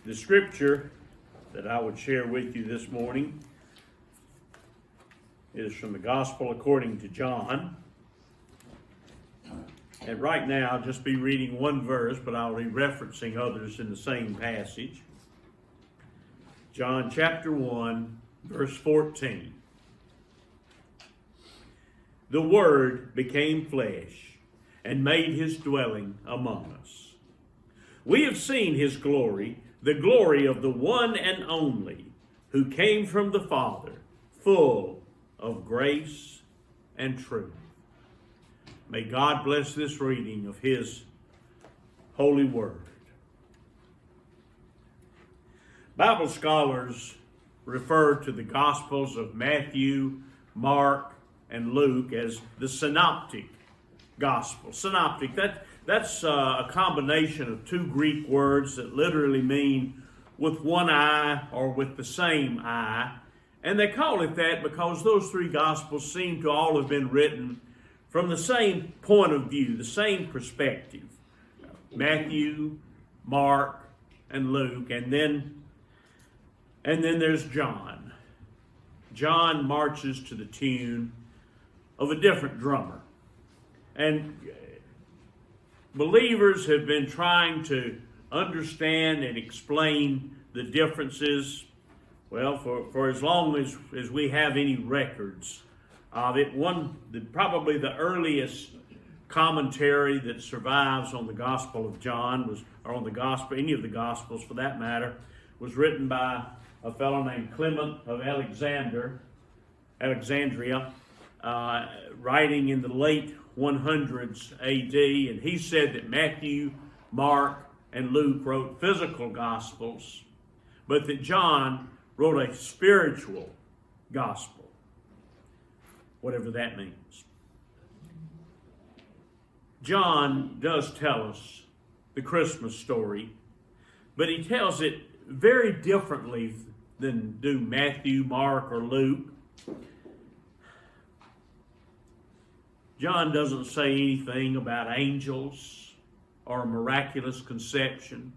The scripture that I would share with you this morning is from the Gospel according to John. And right now I'll just be reading one verse, but I'll be referencing others in the same passage. John chapter 1, verse 14. The Word became flesh and made his dwelling among us. We have seen his glory, the glory of the one and only, who came from the Father, full of grace and truth. May God bless this reading of his holy word. Bible scholars refer to the Gospels of Matthew, Mark, and Luke as the synoptic gospel. Synoptic, that's a combination of two Greek words that literally mean with one eye or with the same eye. And they call it that because those three Gospels seem to all have been written from the same point of view, the same perspective. Matthew, Mark, and Luke, and then there's John. John marches to the tune of a different drummer. And believers have been trying to understand and explain the differences, well, for as long as we have any records of it. Probably the earliest commentary that survives on the Gospel of John or on the Gospel, any of the Gospels for that matter, was written by a fellow named Clement of Alexandria, writing in the late 100s AD, and he said that Matthew, Mark, and Luke wrote physical Gospels, but that John wrote a spiritual Gospel, whatever that means. John does tell us the Christmas story, but he tells it very differently than do Matthew, Mark, or Luke. John doesn't say anything about angels or a miraculous conception.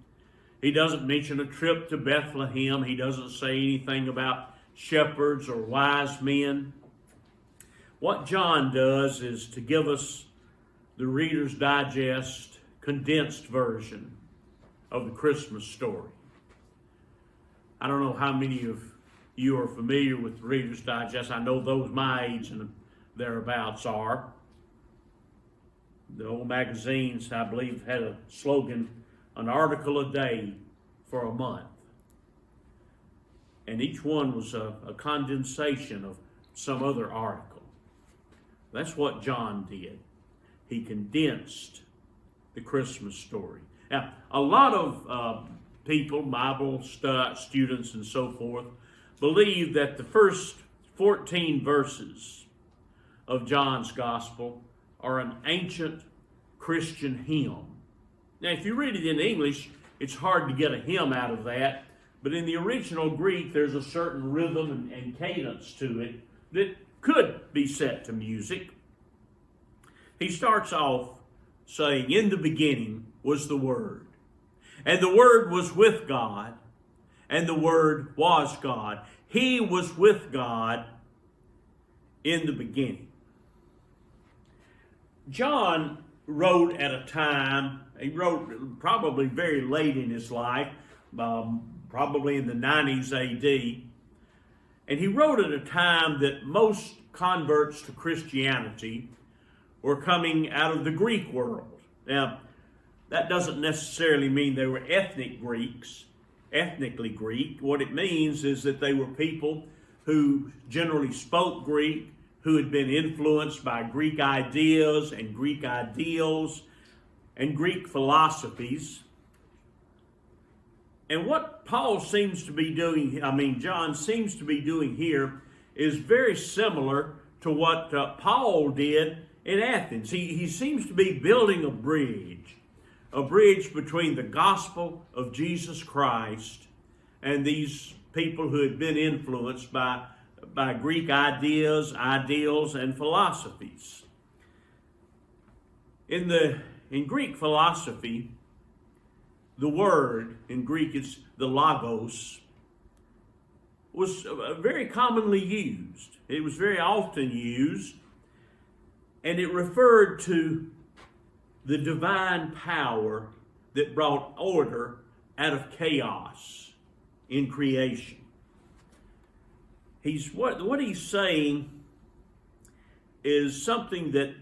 He doesn't mention a trip to Bethlehem. He doesn't say anything about shepherds or wise men. What John does is to give us the Reader's Digest condensed version of the Christmas story. I don't know how many of you are familiar with the Reader's Digest. I know those my age and thereabouts are. The old magazines, I believe, had a slogan, an article a day for a month. And each one was a condensation of some other article. That's what John did. He condensed the Christmas story. Now, a lot of people, Bible students and so forth, believe that the first 14 verses of John's Gospel are an ancient Christian hymn. Now, if you read it in English, it's hard to get a hymn out of that, but in the original Greek, there's a certain rhythm and cadence to it that could be set to music. He starts off saying, "In the beginning was the Word, and the Word was with God, and the Word was God. He was with God in the beginning." John wrote at a time, he wrote probably very late in his life, probably in the 90s AD, and he wrote at a time that most converts to Christianity were coming out of the Greek world. Now, that doesn't necessarily mean they were ethnically Greek. What it means is that they were people who generally spoke Greek, who had been influenced by Greek ideas and Greek ideals and Greek philosophies. And what John seems to be doing here is very similar to what Paul did in Athens. He seems to be building a bridge between the gospel of Jesus Christ and these people who had been influenced by Greek ideas, ideals, and philosophies. In Greek philosophy, the word, in Greek it's the logos, was very commonly used. It was very often used, and it referred to the divine power that brought order out of chaos in creation. What he's saying is something that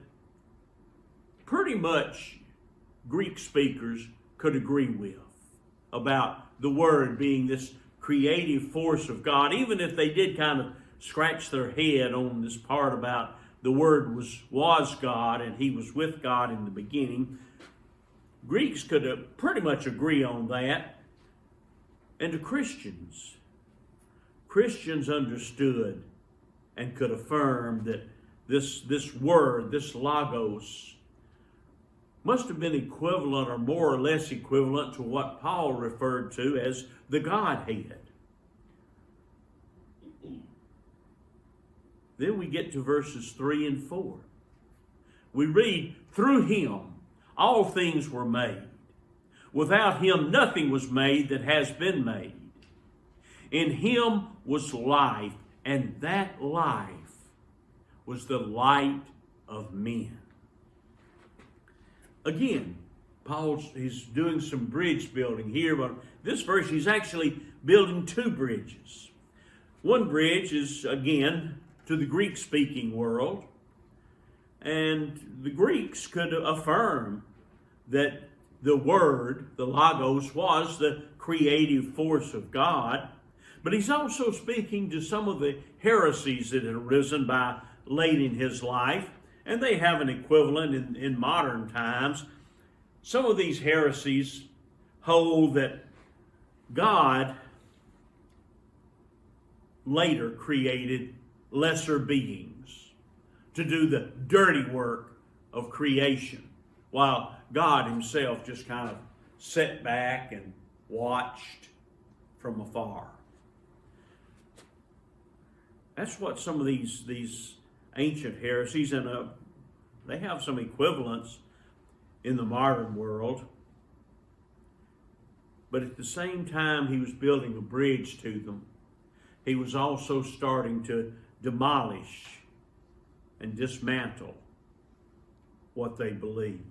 pretty much Greek speakers could agree with about the Word being this creative force of God, even if they did kind of scratch their head on this part about the Word was God and He was with God in the beginning. Greeks could pretty much agree on that. And to Christians understood and could affirm that this word, this logos, must have been equivalent or more or less equivalent to what Paul referred to as the Godhead. Then we get to verses 3 and 4. We read, "Through Him all things were made. Without Him nothing was made that has been made. In Him was life, and that life was the light of men." Again, Paul is doing some bridge building here, but this verse he's actually building two bridges. One bridge is, again, to the Greek-speaking world, and the Greeks could affirm that the Word, the Logos, was the creative force of God, but he's also speaking to some of the heresies that had arisen by late in his life, and they have an equivalent in modern times. Some of these heresies hold that God later created lesser beings to do the dirty work of creation, while God Himself just kind of sat back and watched from afar. That's what some of these ancient heresies, and they have some equivalents in the modern world. But at the same time he was building a bridge to them, he was also starting to demolish and dismantle what they believed.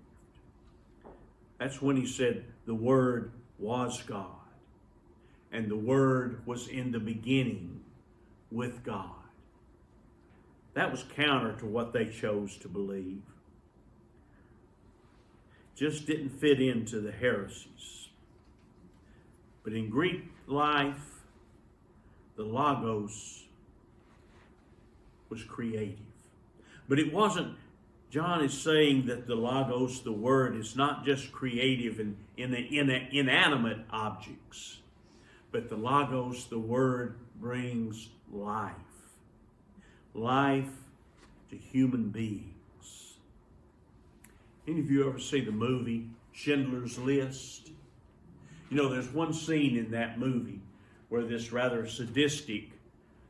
That's when he said the Word was God, and the Word was in the beginning with God. That was counter to what they chose to believe. Just didn't fit into the heresies. But in Greek life, the Logos was creative. But it wasn't, John is saying that the Logos, the Word, is not just creative in inanimate objects, but the Logos, the Word, brings life. Life to human beings. Any of you ever see the movie Schindler's List? You know, there's one scene in that movie where this rather sadistic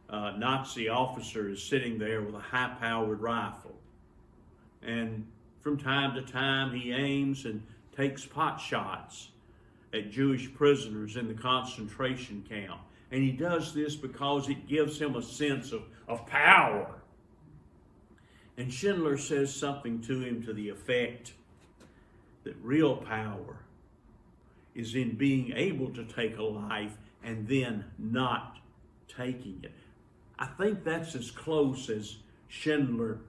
Nazi officer is sitting there with a high-powered rifle. And from time to time he aims and takes pot shots at Jewish prisoners in the concentration camp. And he does this because it gives him a sense of power. And Schindler says something to him to the effect that real power is in being able to take a life and then not taking it. I think that's as close as Schindler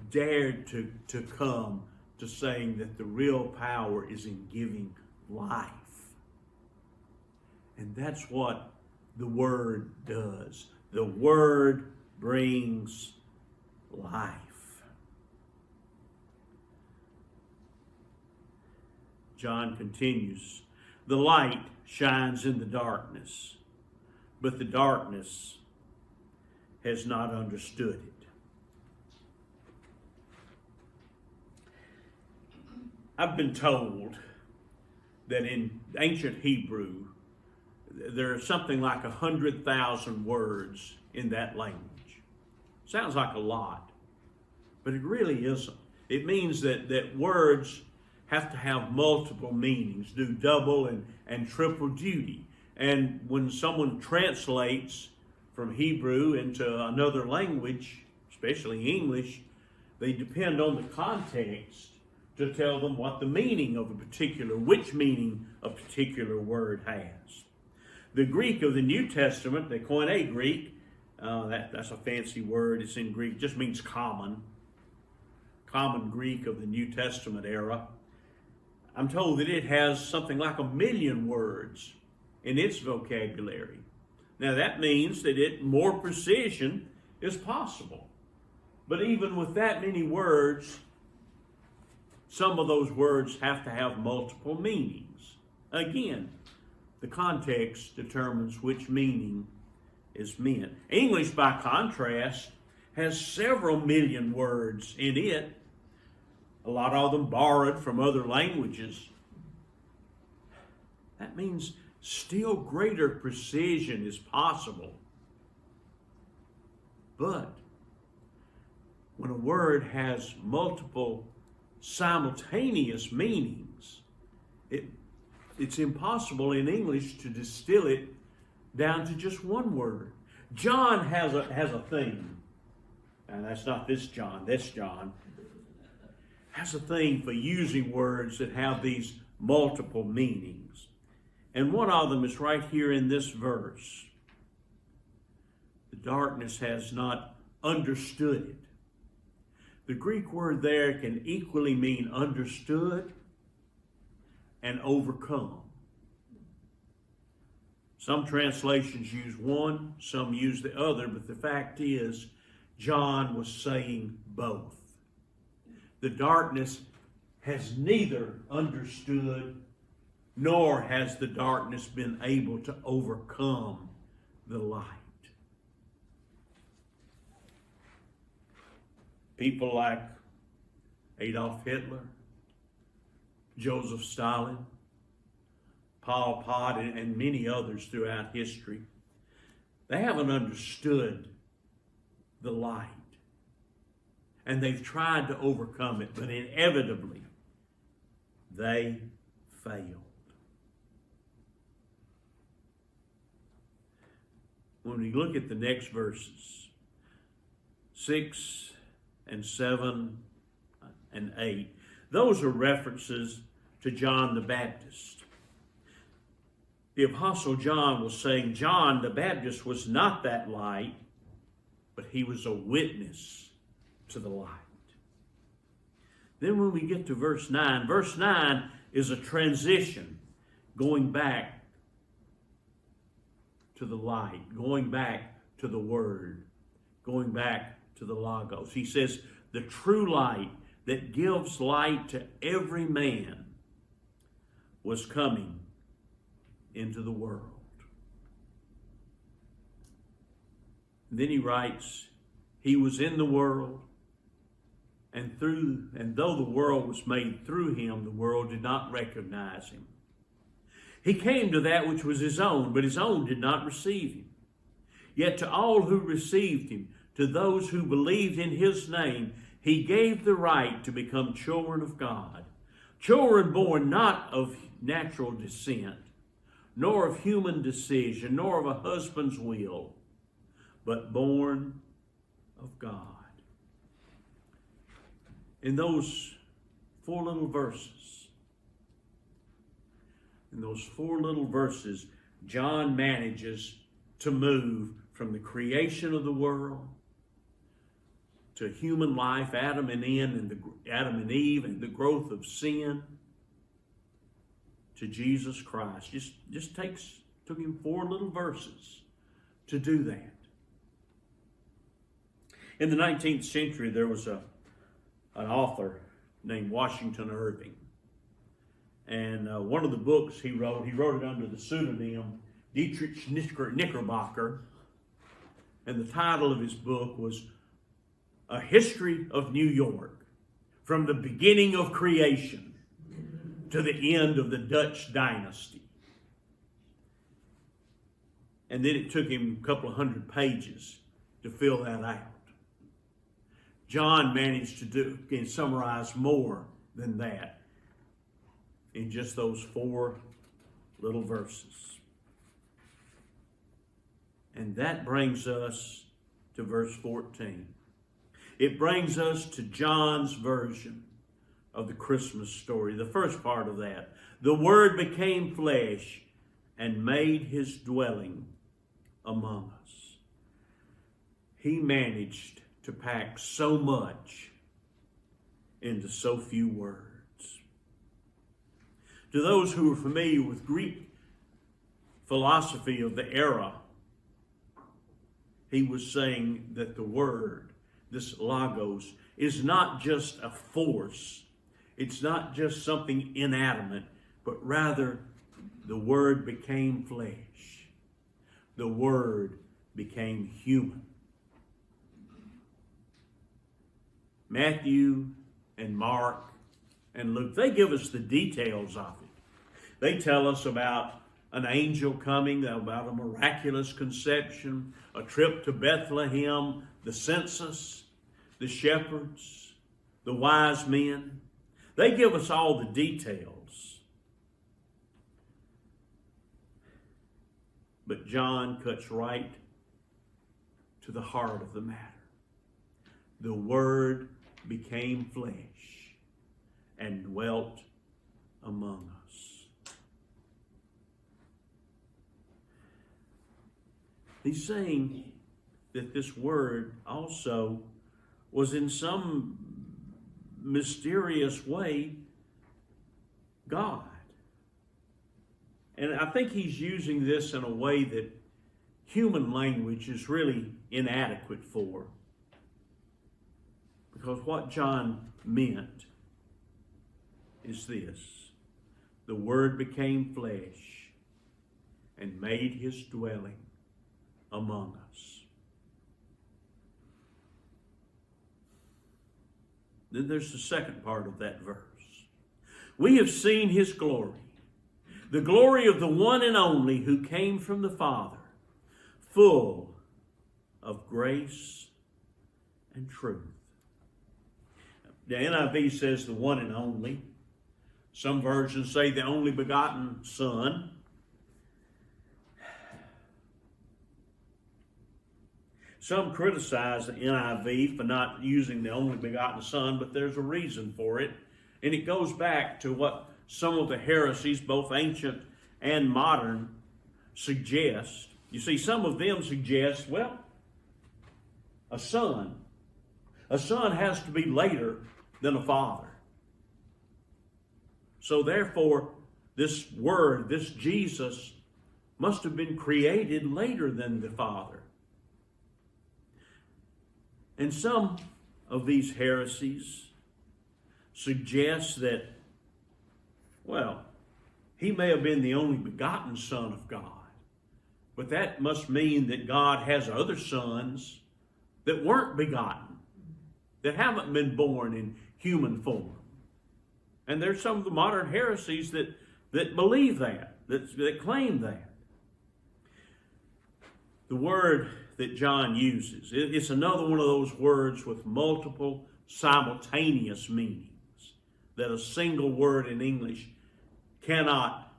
dared to come to saying that the real power is in giving life. And that's what the Word does. The Word brings life. John continues, "The light shines in the darkness, but the darkness has not understood it." I've been told that in ancient Hebrew, there are something like 100,000 words in that language. Sounds like a lot, but it really isn't. It means that words have to have multiple meanings, do double and triple duty. And when someone translates from Hebrew into another language, especially English, they depend on the context to tell them what the meaning of which meaning a particular word has. The Greek of the New Testament, the Koine Greek, that's a fancy word, it's in Greek, it just means common Greek of the New Testament era. I'm told that it has something like 1 million words in its vocabulary. Now that means that more precision is possible. But even with that many words, some of those words have to have multiple meanings. Again, the context determines which meaning is meant. English, by contrast, has several million words in it, a lot of them borrowed from other languages. That means still greater precision is possible. But when a word has multiple simultaneous meanings, it's impossible in English to distill it down to just one word. John has a thing, and that's not this John, this John, has a thing for using words that have these multiple meanings. And one of them is right here in this verse. The darkness has not understood it. The Greek word there can equally mean understood and overcome. Some translations use one, some use the other, but the fact is, John was saying both. The darkness has neither understood, nor has the darkness been able to overcome the light. People like Adolf Hitler, Joseph Stalin, Pol Pot, and many others throughout history, they haven't understood the light. And they've tried to overcome it, but inevitably, they failed. When we look at the next verses, 6 and 7 and 8, those are references to John the Baptist. The Apostle John was saying John the Baptist was not that light, but he was a witness to the light. Then when we get to verse 9 is a transition, going back to the light, going back to the Word, going back to the Logos. He says, the true light that gives light to every man was coming into the world. And then he writes, he was in the world, and though the world was made through him, the world did not recognize him. He came to that which was his own, but his own did not receive him. Yet to all who received him, to those who believed in his name, he gave the right to become children of God. Children born not of natural descent, nor of human decision, nor of a husband's will, but born of God. In those four little verses, John manages to move from the creation of the world to human life, Adam and Eve, and the growth of sin, to Jesus Christ. Just took him 4 little verses to do that. In the 19th century, there was an author named Washington Irving. And one of the books he wrote it under the pseudonym Dietrich Knickerbocker. And the title of his book was A History of New York, from the beginning of creation to the end of the Dutch dynasty. And then it took him a couple of 100 pages to fill that out. John managed to do and summarize more than that. in just those 4 little verses. And that brings us to verse 14. It brings us to John's version of the Christmas story, the first part of that. The Word became flesh and made his dwelling among us. He managed to pack so much into so few words. To those who are familiar with Greek philosophy of the era, he was saying that the Word, this logos, is not just a force. It's not just something inanimate, but rather the Word became flesh. The Word became human. Matthew and Mark and Luke, they give us the details of it. They tell us about an angel coming, about a miraculous conception, a trip to Bethlehem, the census, the shepherds, the wise men. They give us all the details. But John cuts right to the heart of the matter. The Word became flesh and dwelt among us. He's saying that this Word also was in some mysterious way God. And I think he's using this in a way that human language is really inadequate for. Because what John meant is this: the Word became flesh and made his dwelling among us. Then there's the second part of that verse. We have seen his glory, the glory of the one and only who came from the Father, full of grace and truth. The NIV says the one and only. Some versions say the only begotten Son. Some criticize the NIV for not using the only begotten Son, but there's a reason for it. And it goes back to what some of the heresies, both ancient and modern, suggest. You see, some of them suggest, well, a son. A son has to be later than a father. So therefore, this Word, this Jesus, must have been created later than the Father. And some of these heresies suggest that, well, he may have been the only begotten Son of God, but that must mean that God has other sons that weren't begotten, that haven't been born in human form. And there's some of the modern heresies that believe that claim that. The word that John uses, it's another one of those words with multiple simultaneous meanings that a single word in English cannot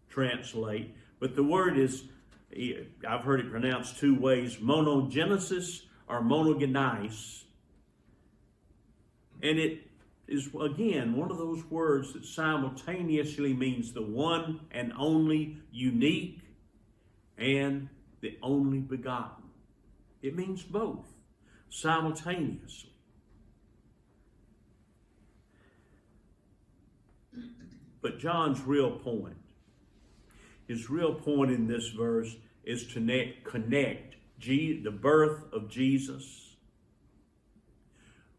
translate. But the word is, I've heard it pronounced 2 ways, monogenesis or monogenes. And it is, again, one of those words that simultaneously means the one and only, unique, and the only begotten. It means both simultaneously. But John's real point, his real point in this verse is to connect the birth of Jesus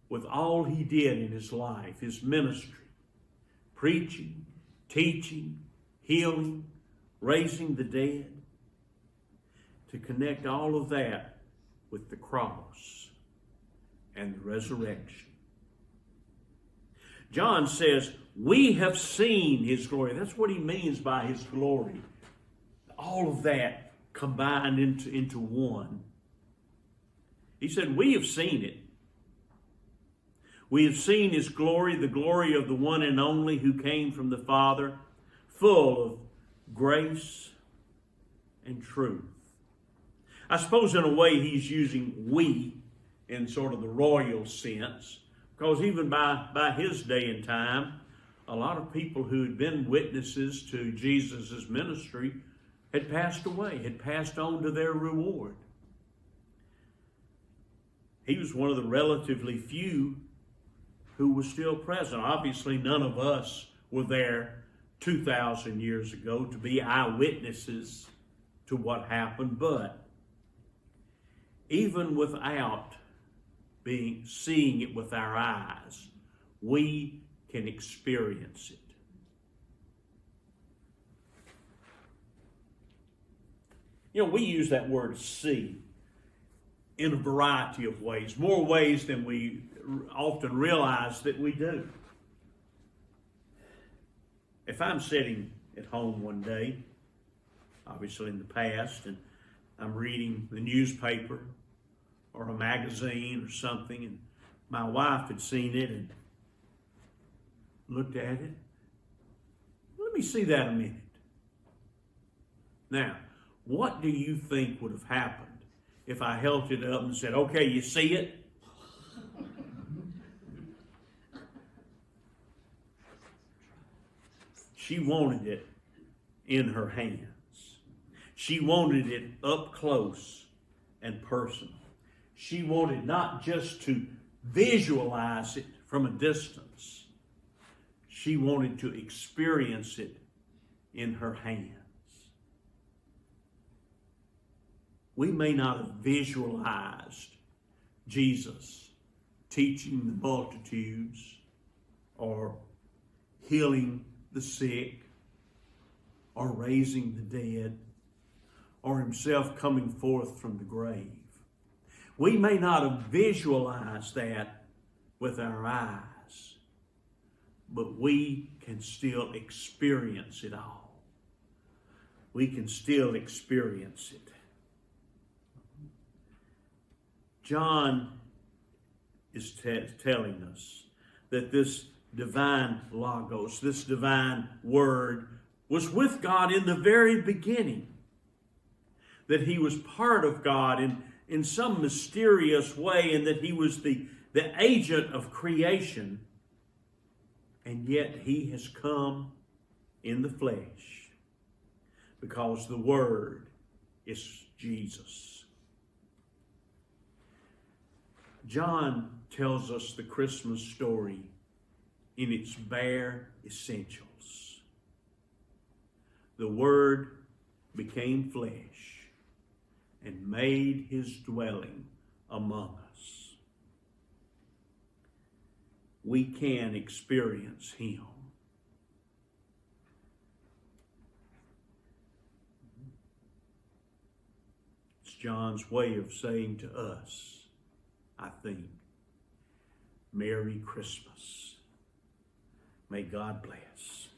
with all he did in his life, his ministry, preaching, teaching, healing, raising the dead, to connect all of that with the cross and the resurrection. John says, we have seen his glory. That's what he means by his glory. All of that combined into one. He said, we have seen it. We have seen his glory, the glory of the one and only who came from the Father, full of grace and truth. I suppose in a way he's using we in sort of the royal sense, because even by his day and time, a lot of people who had been witnesses to Jesus' ministry had passed away, had passed on to their reward. He was one of the relatively few who was still present. Obviously, none of us were there 2,000 years ago to be eyewitnesses to what happened, but even without seeing it with our eyes, we can experience it. You know, we use that word see in a variety of ways, more ways than we often realize that we do. If I'm sitting at home one day, obviously in the past, and I'm reading the newspaper or a magazine or something, and my wife had seen it and looked at it. Let me see that a minute. Now, what do you think would have happened if I held it up and said, okay, you see it? She wanted it in her hands. She wanted it up close and personal. She wanted not just to visualize it from a distance. She wanted to experience it in her hands. We may not have visualized Jesus teaching the multitudes or healing the sick or raising the dead or himself coming forth from the grave. We may not have visualized that with our eyes, but we can still experience it all. We can still experience it. John is telling us that this divine Logos, this divine Word, was with God in the very beginning. That he was part of God in some mysterious way, and that he was the agent of creation. And yet he has come in the flesh because the Word is Jesus. John tells us the Christmas story in its bare essentials. The Word became flesh and made his dwelling among us. We can experience him. It's John's way of saying to us, I think, Merry Christmas. May God bless.